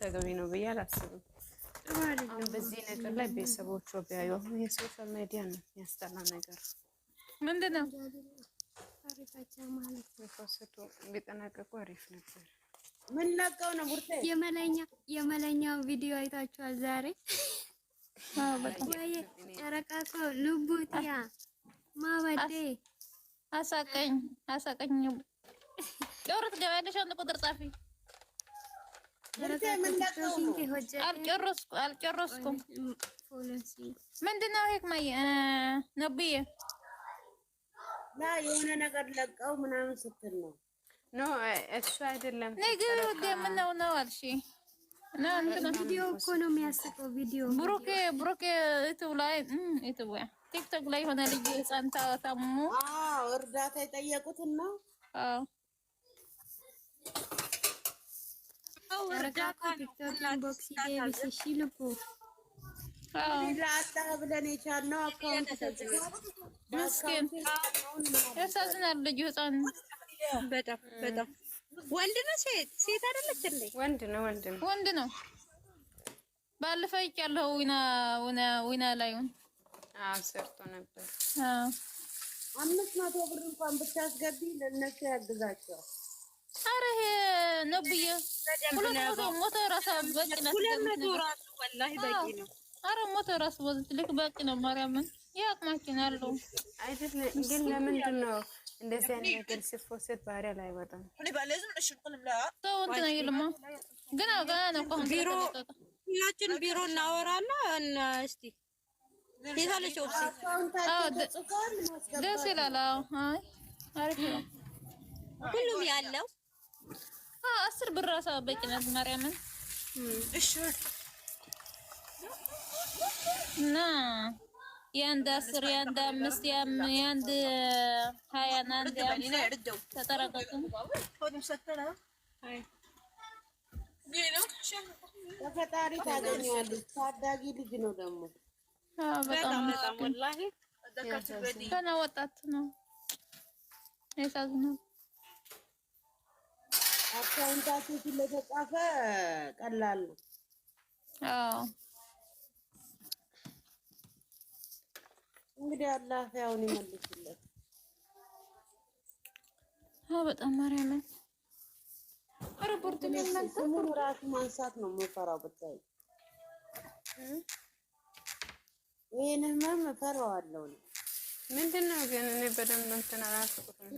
ተገቢ ነው ብዬ አላስብም። አሁን በዚህ ነገር ላይ ቤተሰቦቿ ቢያዩ አሁን የሶሻል ሚዲያ ነው ያስጠላ ነገር ምንድነው? አሪፋቸው ማለት ነው። ፎቶ ቢጠናቀቁ አሪፍ ነበር። ምን ለቀው ነው ቡርቴ? የመለኛው ቪዲዮ አይታችኋል ዛሬ? ወይ ጨረቃቶ ልቡቲያ ማወዴ አሳቀኝ ጨርት ገበያለሽ አንድ ቁጥር ጻፊ። አልጨረስኩም። ምንድነው ህክማዬ ነብዬ ላ የሆነ ነገር ለቀው ምናምን ስትል ነው። ኖ እሱ አይደለም ነገር ደምነው ነው አልሽ። ቪዲዮ እኮ ነው የሚያስቀው ቪዲዮ። ብሩኬ ዩቲዩብ ላይ ቲክቶክ ላይ ሆነ ልጅ ህፃን ታሙ እርዳታ የጠየቁትን ነው። እርዳታ ቲክቶክ ኢንቦክስ ይደብስ ይልኩ ለአላህ ብለን የቻልነው አካውንት ምስኪን ያሳዝናል። ልጅ ህፃን በጣም ወንድ ነው ሴት አይደለች እንዴ? ወንድ ነው። ባለፈው ይቻለው ዊና ላይውን ሰርቶ ነበር። 500 ብር እንኳን ብታስገቢ ለነሱ ያግዛቸው። አረ ይሄ ነብዬ 200 ሞቶ ራሱ በቂ ነው። 200 ራሱ ወላሂ በቂ ነው። አረ ሞቶ ራሱ ወዝልክ በቂ ነው። ማርያምን ያቅማችን አለው አይደለም ግን ለምንድን ነው እንደዚህ አይነት ነገር ሲፎሰት ባሪያ ላይ ወጣም ሰው እንትን አይልማ። ገና ነው እኮ ቢሮ ሁላችን ቢሮ እናወራና እስቲ የታለች ኦፕሲ ደስ ይላል። አይ አሪፍ ነው ሁሉም ያለው 10 ብር ራሱ በቂ ነው። ማርያምን እሺ ና የአንድ 10 የአንድ 5 የአንድ 20 አንድ ተጠራቀቁ። ተፈጣሪ ታገኘዋለች። ታዳጊ ልጅ ነው ደግሞ በጣም ወላሂ ገና ወጣት ነው። ያሳዝናል። አካውንታችሁ ስለተጻፈ ቀላል ነው። እንግዲህ አላህ ያውን ይመልስለት። በጣም ማርያምን ሪፖርት የሚመጣው ስሙን ራሱ ማንሳት ነው የምፈራው። ብታይ ይሄንን እፈራዋለሁ። ምንድነው ግን እኔ በደንብ እንትን አላልኩትም።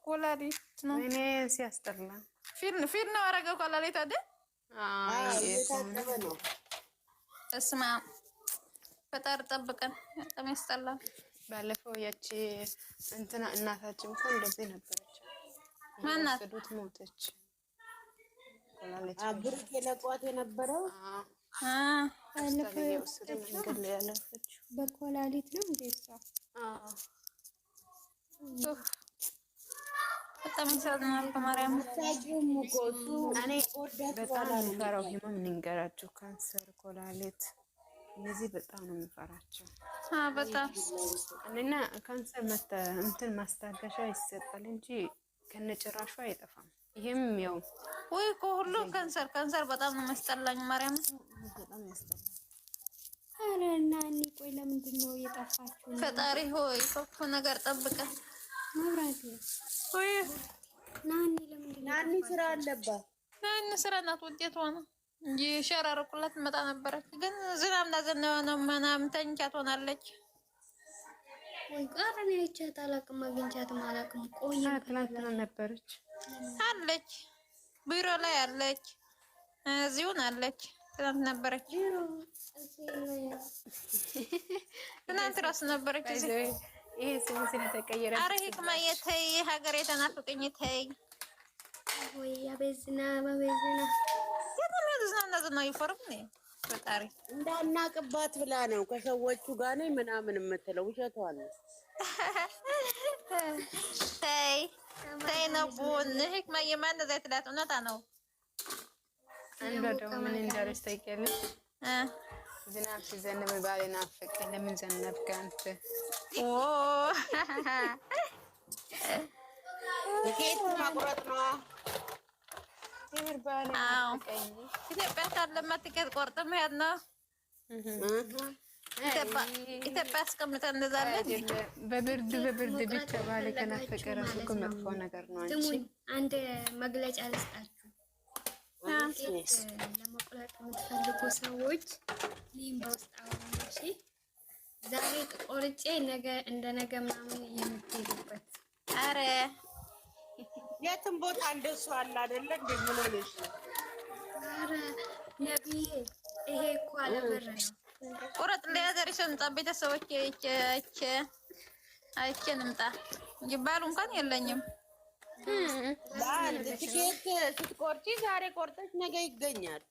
ኮላሊት ነው። እኔ ሲያስጠላ ፊል ነው አረገው ኮላሊት አይደል? ነው። እስማ ፈጣሪ ጠብቀን። በጣም ያስጠላል። ባለፈው ያቺ እንትና እናታችን እኮ እንደዚህ ነበረች። ማናት ሞተች። ኮላሊት ብሩክ የለቋት የነበረው በኮላሊት ነው እንደዛ። በጣም ያሳዝናል። ማርያም እኔ በጣም የምፈራው ህመም ንገራችሁ፣ ካንሰር፣ ኮላሊት እነዚህ በጣም ነው የምፈራቸው። በጣም እና ካንሰር እንትን ማስታገሻ ይሰጣል እንጂ ከነጭራሹ አይጠፋም። ይሄም ያው ወይ ሁሉ ካንሰር በጣም ነው መስጠላኝ። ማርያም በጣም ያስጠላል። አረ እናኒ ቆይ ለምንድን ነው የጠፋችሁ? ፈጣሪ ሆይ ክፉ ነገር ጠብቀን። መብራት ወይ ናኒ ለምንድን ነው ናኒ ስራ አለባት። ናኒ ስራ ናት። ውጤቷ ነው እንጂ ሸራርቁላት መጣ ነበረች። ግን ዝናብ እንዳዘነበ ነው ምናምን ተኝቻት ሆናለች። ወይ ቀረን አይቻት አላቅም፣ አግኝቻትም አላቅም። ቆይ ትናንትና ነበረች አለች፣ ቢሮ ላይ አለች፣ እዚሁን አለች። ትናንት ነበረች፣ ትናንት ራሱ ነበረች። ይሄ ስም ስለተቀየረ አረ ህክማዬ ተይ፣ ሀገር የተናፍቀኝ ተይ። ወይ አበዝና ነው ይፈርም ነው ፈጣሪ እንዳናቅባት ብላ ነው ከሰዎቹ ጋር ነኝ ምናምን የምትለው ውሸቷን ነው። ተይ ነው ቡን ህክማዬ ማን እንደዛ ትላት እውነታ ነው። አንዷ ደግሞ ምን እንዳለች ታውቂያለሽ? ዝናብ ሲዘንብ ባሌ ናፈቀኝ፣ ለምን ዘነብክ አንተ? ኬት ማቁረጥ ነው የምር ባሌ ናፈቀኝ። ኢትዮጵያ ካለማ ትኬት ቆርጠን መሄድ ነው። ኢትዮጵያ አስቀምጠን እንዛለን። በብርድ ብቻ ባሌ ከናፈቀ ራሱ እኮ መጥፎ ነገር ነው። አንቺ አንድ መግለጫ ልስጣችሁ። ለመቁረጥ የምትፈልጉ ሰዎች ይህም በውስጥ አወራሽ ዛሬ ቆርጬ ነገ እንደ ነገ ምናምን የምትሄዱበት። አረ የትም ቦታ እንደሱ አለ አይደለ? እንደ ምን ሆነሽ ነው? አረ ነብዬ ይሄ እኮ አለበር ነው። ቁረጥ ለያዘር ይሰንጣ ቤተሰቦች አይቼ እንምጣ እንጂ ባሉ እንኳን የለኝም። ለአንድ ትኬት ስትቆርጪ ዛሬ ቆርጠሽ ነገ ይገኛል።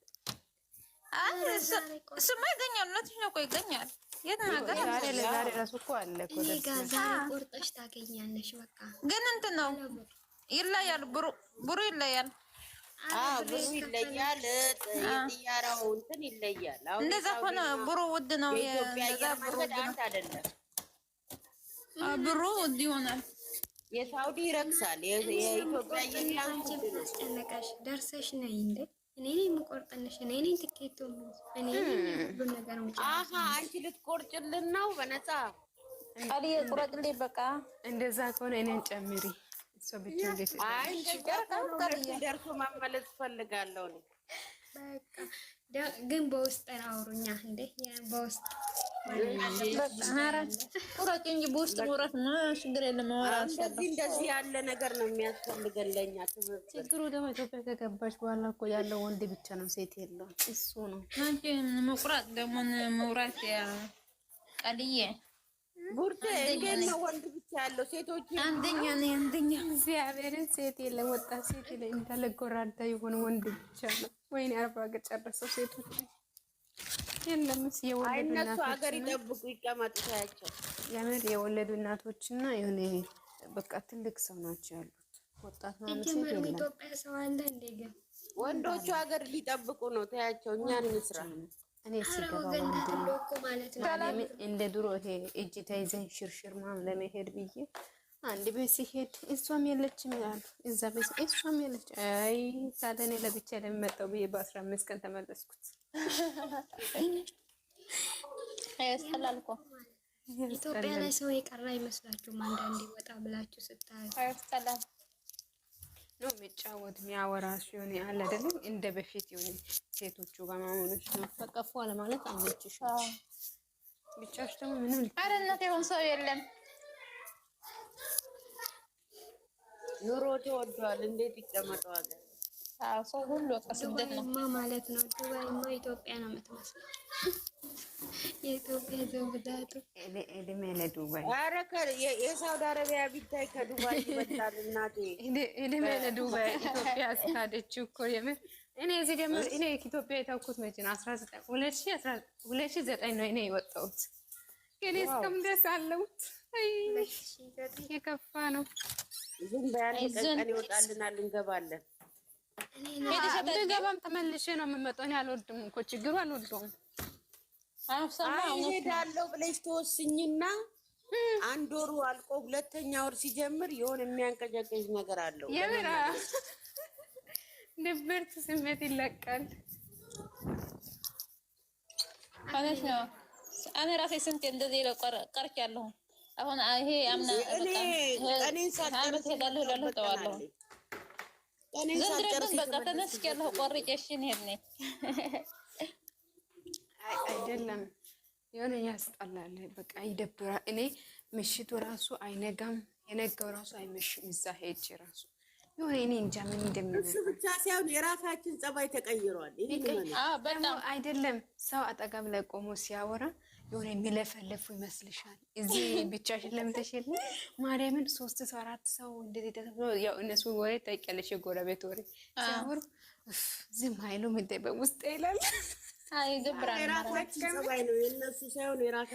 እሱማ ይገኛል። እውነትሽ ነው እኮ ይገኛል። የት ነገር ዛሬ ራሱ እኮ አለ እኮ ዛሬ ቆርጠሽ ታገኛለሽ። በቃ ግን እንትን ነው ይለያል። ብሩ ይለያል። ብሩ ይለያል። የጥያራው እንትን ይለያል። አሁን እንደዛ ሆነ ብሩ ውድ ነው። የኢትዮጵያ ብሩ አይደለም። ብሩ ውድ ይሆናል። የሳውዲ ይረክሳል። የኢትዮጵያ ያስጨነቀሽ ደርሰሽ ነይ እንዴ? እኔ ነኝ የምቆርጥልሽ። እኔ ነኝ ትኬቱ። እኔ ነኝ ሁሉ ነገር አሃ አንቺ ልትቆርጭልን ነው በነፃ? አልዬ ቁረጥልኝ በቃ። እንደዛ ከሆነ እኔን ጨምሪ። እሷ ብቻ እንዴት አይ ደርሶ ማመለስ ፈልጋለሁ ነው። በቃ ግን በውስጥ አውሩኛ እንዴ? በውስጥ ቁረጭ እንጂ በውስጥ ቁረጥ ነው ችግር የለም። እንደዚህ ያለ ነገር ነው የሚያስፈልገን ለኛ። ችግሩ ደግሞ ኢትዮጵያ ከገባች በኋላ እኮ ያለው ወንድ ብቻ ነው፣ ሴት የለውም። እሱ ነው አንቺ መቁረጥ ደግሞ መውራት ቃልዬ ቡርቴ እንዴት ነው ወንድ ብቻ ያለው? ሴቶች አንደኛ ነኝ አንደኛ። እግዚአብሔርን ሴት የለም፣ ወጣት ሴት የለም። እንዳለ ጎራዳ የሆነ ወንድ ብቻ ነው። ወይኔ አርባ ሀገር ጨረሰው ሴቶች የለምስ የወለዱ እናቶች ሀገር ይጠብቁ ይቀመጡ ታያቸው። የምር የወለዱ እናቶችና የሆነ በቃ ትልቅ ሰው ናቸው ያሉት። ወጣት ማለት ነው። ኢትዮጵያ ሰው አለ እንዴ? ግን ወንዶቹ ሀገር ሊጠብቁ ነው ታያቸው። እኛን እንስራ። እኔ ሲገባ ማለት ነው እንደ ድሮ ይሄ እጅ ተይዘን ሽርሽር ምናምን ለመሄድ ብዬ አንድ ቤት ሲሄድ እሷም የለችም ይላሉ። እዛ ቤት እሷም የለች። አይ ታዲያ እኔ ለብቻ ለሚመጣው ብዬ በ15 ቀን ተመለስኩት። ያስጠላል እኮ ኢትዮጵያ ላይ ሰው የቀረ አይመስላችሁም? አንዳንዴ ወጣ ብላችሁ ስታዩ ያስጠላል ነው የሚጫወት የሚያወራ ሲሆን ያለ አይደለም እንደ በፊት የሆነ ሴቶቹ ጋር ማሞነሽ ነው። ተቀፉ አለ ማለት አመችሽ ብቻሽ ደግሞ ምንም አረነት የሆነ ሰው የለም። ኑሮ ተወዷል። እንዴት ይቀመጣል? ሰው ሁሉ ከስደት ነው ማለት ነው። ዱባይማ ኢትዮጵያ ነው የምትመስለው። የኢትዮጵያ ዘውዳቱ እድሜ ለዱባይ። ኧረ የሳውዲ አረቢያ ቢታይ ከዱባይ ይበልጣል እናቴ። እድሜ ለዱባይ። ኢትዮጵያ አስታደችው እኮ የምር። እኔ እዚህ ጀምር እኔ ኢትዮጵያ የታውኩት መቼ ነው? 2009 ነው እኔ የወጣሁት። ግን እስከም ድረስ አለሁት። የከፋ ነው። ዝም በያንድ ቀን ይወጣልናል እንገባለን። ገባም ተመልሼ ነው የምመጣው። እኔ አልወድም እኮ ችግሩ አልወደውም። እሄዳለሁ ብለሽ ተወስኝና አንድ ወሩ አልቆ ሁለተኛ ወር ሲጀምር የሆነ የሚያንቀጨቀጭ ነገር አለው። የምራ ድብርት ስሜት ይለቃል። ማለት ነው። እኔ ራሴ ስንት እንደዚህ ቀርቻለሁ። አሁን ይሄ አምና እኔን ሳልጨርስ ሄዳለሁ ተዋለሁ። ዘንድሮ በቃ ተነስቻለሁ። ቆርጬሽ እንሄድ ነኝ። አይደለም የሆነ ያስጠላል። በቃ ይደብራል። እኔ ምሽቱ ራሱ አይነጋም፣ የነጋው ራሱ አይመሽም። እዛ ሄጄ ራሱ የሆነ እኔ እንጃ ምን እንደሚሆን እሱ ብቻ ሳይሆን የራሳችን ጸባይ ተቀይሯል። በጣም አይደለም ሰው አጠገብ ላይ ቆሞ ሲያወራ የሆነ የሚለፈለፉ ይመስልሻል። እዚህ ብቻሽን ለምተሽ የለ ማርያምን 3 ሰው 4 ሰው እንደዚህ ተሰብስቦ ያው እነሱ ወሬ ታውቂያለሽ፣ የጎረቤት ወሬ ሲያወሩ ዝም አይሉም። እንደ በውስጥ ይላል። አይ ደብራና የራሳችን ጸባይ ነው የነሱ ሳይሆን የራሳ